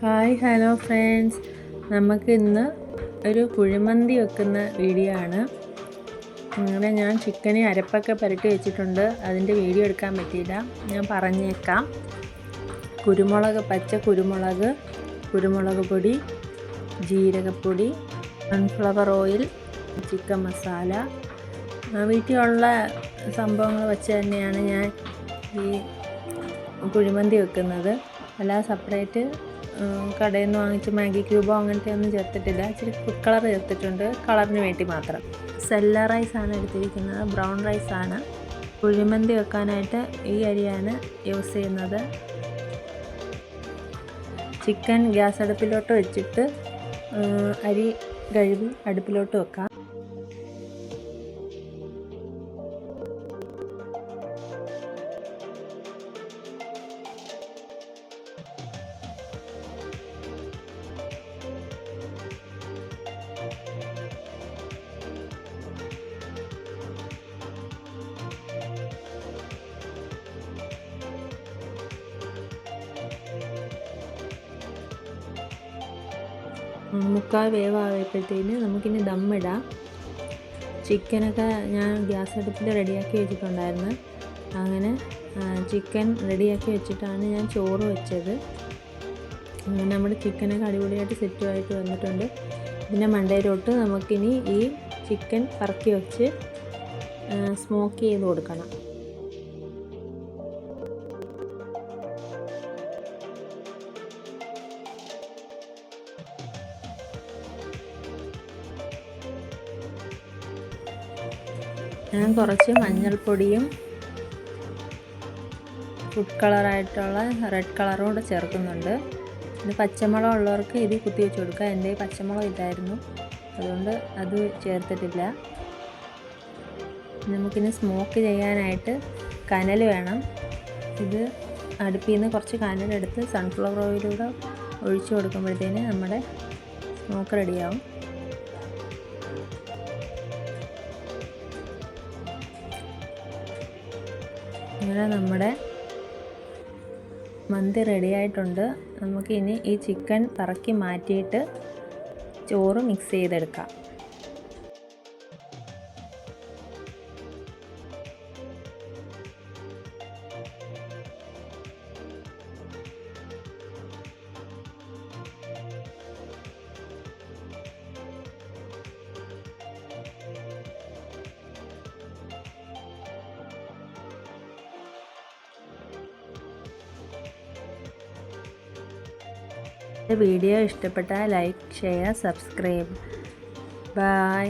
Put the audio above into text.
Hi hello friends, നമുക്ക് ഇന്ന് ഒരു കുഴിമന്തി വെക്കുന്ന വീഡിയോ ആണ്. അങ്ങനെ ഞാൻ ചിക്കന് അരപ്പൊക്കെ പുരട്ടി വെച്ചിട്ടുണ്ട്. അതിൻ്റെ വീഡിയോ എടുക്കാൻ പറ്റിയില്ല, ഞാൻ പറഞ്ഞേക്കാം. പച്ച കുരുമുളക്, കുരുമുളക് പൊടി, ജീരകപ്പൊടി, സൺഫ്ലവർ ഓയിൽ, ചിക്കൻ മസാല, വീട്ടിലുള്ള സംഭവങ്ങൾ വെച്ച് തന്നെയാണ് ഞാൻ ഈ കുഴിമന്തി വെക്കുന്നത്. അല്ലാതെ സെപ്പറേറ്റ് കടയിൽ നിന്ന് വാങ്ങിച്ച് മാഗി ക്യൂബോ അങ്ങനത്തെ ഒന്നും ചേർത്തിട്ടില്ല. ഇച്ചിരി ഫുഡ് കളർ ചേർത്തിട്ടുണ്ട്, കളറിന് വേണ്ടി മാത്രം. സെല്ല റൈസാണ് എടുത്തിരിക്കുന്നത്, ബ്രൗൺ റൈസാണ്. കുഴിമന്തി വെക്കാനായിട്ട് ഈ അരിയാണ് യൂസ് ചെയ്യുന്നത്. ചിക്കൻ ഗ്യാസ് അടുപ്പിലോട്ട് വെച്ചിട്ട് അരി കഴുകി അടുപ്പിലോട്ട് വെക്കാം. മുക്കാൽ വേവായപ്പോഴത്തേന് നമുക്കിനി ദമ്മിടാം. ചിക്കനൊക്കെ ഞാൻ ഗ്യാസ് അടുപ്പിൽ റെഡിയാക്കി വെച്ചിട്ടുണ്ടായിരുന്നു. അങ്ങനെ ചിക്കൻ റെഡിയാക്കി വെച്ചിട്ടാണ് ഞാൻ ചോറ് വെച്ചത്. നമ്മുടെ ചിക്കനൊക്കെ അടിപൊളിയായിട്ട് സെറ്റുമായിട്ട് വന്നിട്ടുണ്ട്. പിന്നെ മണ്ടയിലോട്ട് നമുക്കിനി ഈ ചിക്കൻ പറക്കി വെച്ച് സ്മോക്ക് ചെയ്ത് കൊടുക്കണം. ഞാൻ കുറച്ച് മഞ്ഞൾപ്പൊടിയും ഫുഡ് കളറായിട്ടുള്ള റെഡ് കളറും കൂടെ ചേർക്കുന്നുണ്ട്. പിന്നെ പച്ചമുളക് ഉള്ളവർക്ക് ഇത് കുത്തി വെച്ച് കൊടുക്കുക. എൻ്റെ പച്ചമുളക് ഇല്ലായിരുന്നു, അതുകൊണ്ട് അത് ചേർത്തിട്ടില്ല. നമുക്കിനി സ്മോക്ക് ചെയ്യാനായിട്ട് കനൽ വേണം. ഇത് അടുപ്പിൽ നിന്ന് കുറച്ച് കനലെടുത്ത് സൺഫ്ലവർ ഓയിലൂടെ ഒഴിച്ചു കൊടുക്കുമ്പോഴത്തേന് നമ്മുടെ സ്മോക്ക് റെഡിയാവും. അങ്ങനെ നമ്മുടെ മന്തി റെഡിയായിട്ടുണ്ട്. നമുക്കിനി ഈ ചിക്കൻ പറക്കി മാറ്റിയിട്ട് ചോറ് മിക്സ് ചെയ്തെടുക്കാം. വീഡിയോ ഇഷ്ടപ്പെട്ടാൽ ലൈക്ക്, ഷെയർ, സബ്സ്ക്രൈബ്. ബൈ.